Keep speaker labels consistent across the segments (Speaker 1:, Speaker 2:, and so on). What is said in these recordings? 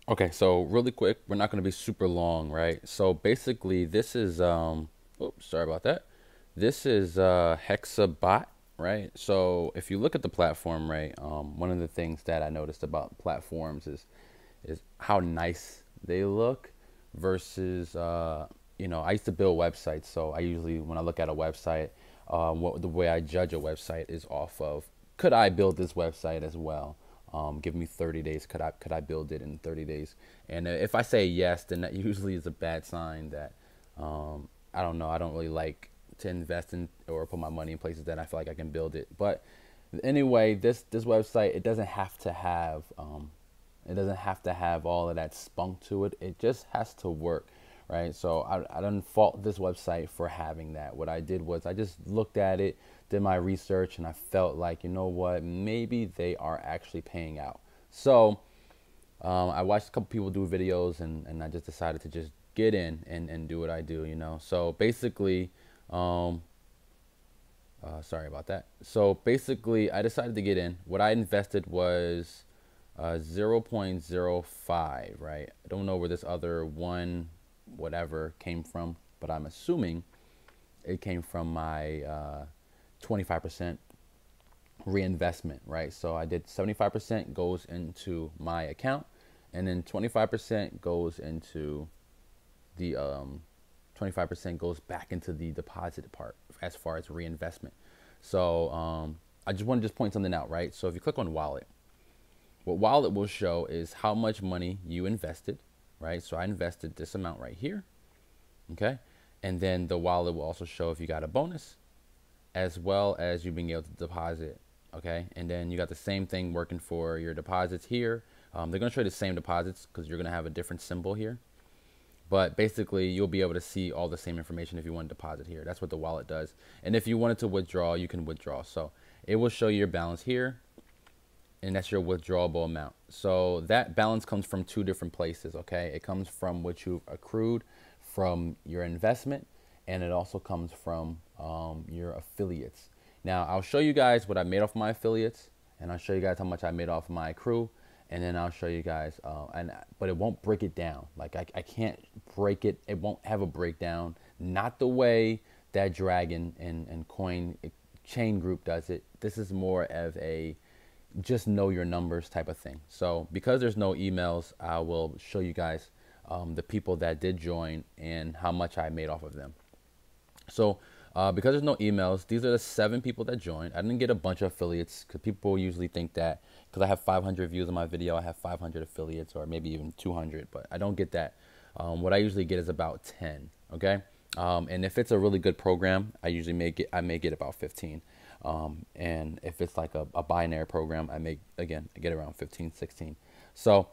Speaker 1: Okay, so really quick, we're not going to be super long, right? So basically, this is oops, sorry about that. This is HexaBot, right? So if you look at the platform, right, one of the things that I noticed about platforms is how nice they look versus I used to build websites, so I usually when I look at a website, what the way I judge a website is off of could I build this website as well? Give me 30 days. Could I build it in 30 days? And if I say yes, then that usually is a bad sign that I don't know. I don't really like to invest in or put my money in places that I feel like I can build it. But anyway, this website, it doesn't have to have all of that spunk to it. It just has to work, right? So I don't fault this website for having that. What I did was I just looked at it, did my research, and I felt like, you know what, maybe they are actually paying out. So I watched a couple people do videos, and I just decided to just get in and do what I do, you know. So basically, um, sorry about that. So basically, I decided to get in. What I invested was 0.05, right? I don't know where this other one, whatever, came from, but I'm assuming it came from my 25% reinvestment, right? So I did 75% goes into my account, and then 25% goes into the 25% goes back into the deposit part as far as reinvestment. So I just want to just point something out, right? So if you click on wallet, what wallet will show is how much money you invested, right? So I invested this amount right here, okay? And then the wallet will also show if you got a bonus as well as you being able to deposit, okay? And then you got the same thing working for your deposits here. They're gonna show you the same deposits because you're gonna have a different symbol here. But basically, you'll be able to see all the same information if you want to deposit here. That's what the wallet does. And if you wanted to withdraw, you can withdraw. So it will show you your balance here, and that's your withdrawable amount. So that balance comes from two different places, okay? It comes from what you've accrued from your investment, and it also comes from your affiliates. Now, I'll show you guys what I made off my affiliates, and I'll show you guys how much I made off my accrue, and then I'll show you guys, but it won't break it down. Like I can't break it. It won't have a breakdown. Not the way that Dragon and Coin Chain Group does it. This is more of a just know your numbers type of thing. So because there's no emails, I will show you guys the people that did join and how much I made off of them. So because there's no emails, these are the 7 people that joined. I didn't get a bunch of affiliates because people usually think that because I have 500 views on my video, I have 500 affiliates or maybe even 200, but I don't get that. What I usually get is about 10, okay? And if it's a really good program, I may get about 15. And if it's like a binary program, I get around 15, 16. So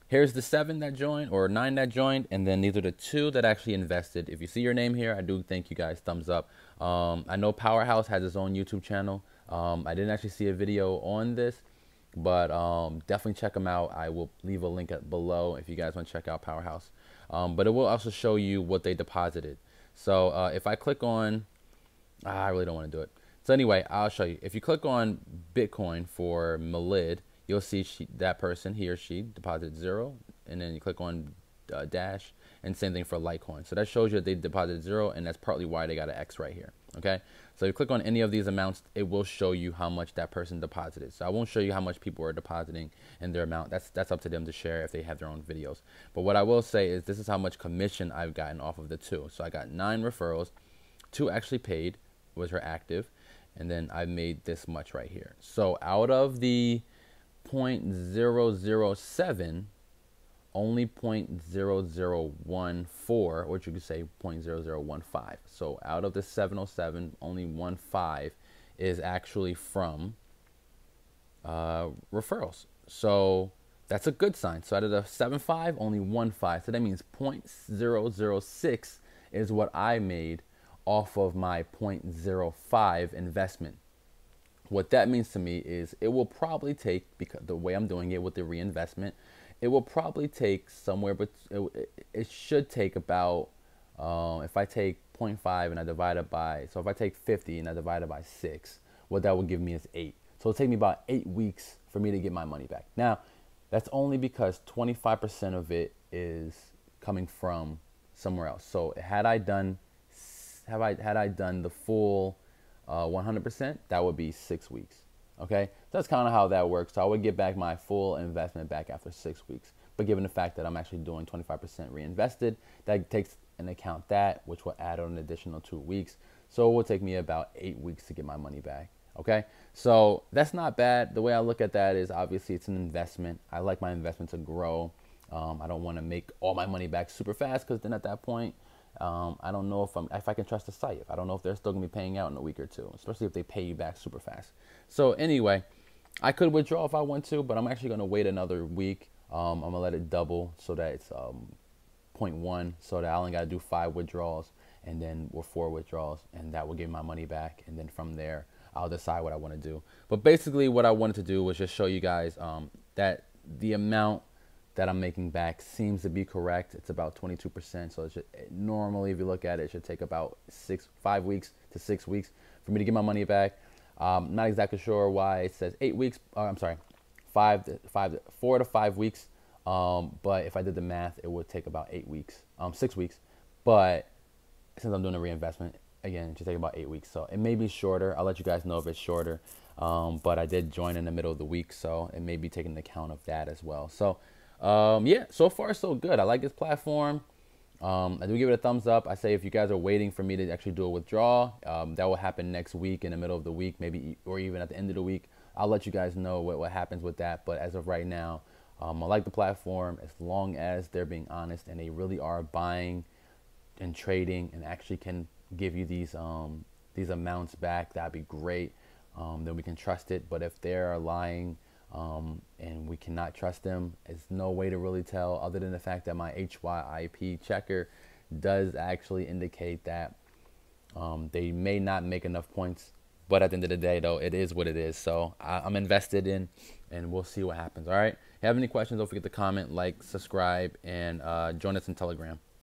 Speaker 1: here's the 7 that joined or 9 that joined, and then these are the 2 that actually invested. If you see your name here, I do thank you guys. Thumbs up. I know Powerhouse has his own YouTube channel. I didn't actually see a video on this, but definitely check them out. I will leave a link below if you guys want to check out Powerhouse. But it will also show you what they deposited. So if I click on, I really don't want to do it. So anyway, I'll show you. If you click on Bitcoin for Malid, you'll see that person, he or she, deposited 0. And then you click on Dash, and same thing for Litecoin. So that shows you that they deposited 0, and that's partly why they got an X right here. Okay. So you click on any of these amounts, it will show you how much that person deposited. So I won't show you how much people are depositing in their amount. That's up to them to share if they have their own videos. But what I will say is this is how much commission I've gotten off of the 2. So I got 9 referrals, 2 actually paid, which are active, and then I made this much right here. So out of the 0.007, only 0.0014, or you could say 0.0015. So out of the 707, only 15 is actually from referrals. So that's a good sign. So out of the 7.5, only 1.5. So that means 0.006 is what I made off of my 0.05 investment. What that means to me is it will probably take, because the way I'm doing it with the reinvestment, it will probably take somewhere, but it should take about, if I take 0.5 and I divide it by, so if I take 50 and I divide it by 6, what that will give me is 8. So it'll take me about 8 weeks for me to get my money back. Now, That's only because 25% of it is coming from somewhere else. So had I done the full 100%, that would be 6 weeks. Okay, so that's kind of how that works. So I would get back my full investment back after 6 weeks. But given the fact that I'm actually doing 25% reinvested, that takes into account that, which will add on an additional 2 weeks. So it will take me about 8 weeks to get my money back. Okay, so that's not bad. The way I look at that is obviously it's an investment. I like my investment to grow. I don't want to make all my money back super fast, because then at that point, I don't know if I can trust the site. I don't know if they're still gonna be paying out in a week or two, especially if they pay you back super fast. So anyway, I could withdraw if I want to, but I'm actually gonna wait another week. I'm gonna let it double so that it's 0.1, so that I only gotta do 5 withdrawals and then or 4 withdrawals, and that will give my money back. And then from there, I'll decide what I want to do. But basically, what I wanted to do was just show you guys that the amount that I'm making back seems to be correct. It's about 22%. So normally, if you look at it, it should take about 5 weeks to 6 weeks for me to get my money back. Not exactly sure why it says 8 weeks. I'm sorry, 4 to 5 weeks. But if I did the math, it would take about 8 weeks, 6 weeks. But since I'm doing a reinvestment, again, it should take about 8 weeks. So it may be shorter. I'll let you guys know if it's shorter. But I did join in the middle of the week, so it may be taking into account of that as well. So yeah, so far so good. I like this platform. I do give it a thumbs up. I say if you guys are waiting for me to actually do a withdrawal, that will happen next week in the middle of the week, maybe, or even at the end of the week. I'll let you guys know what happens with that. But as of right now, I like the platform as long as they're being honest and they really are buying and trading and actually can give you these amounts back. That'd be great. Then we can trust it. But if they're lying and we cannot trust them, there's no way to really tell other than the fact that my HYIP checker does actually indicate that they may not make enough points. But at the end of the day, though, it is what it is. So I'm invested in, and we'll see what happens. All right. If you have any questions, don't forget to comment, like, subscribe, and join us in Telegram.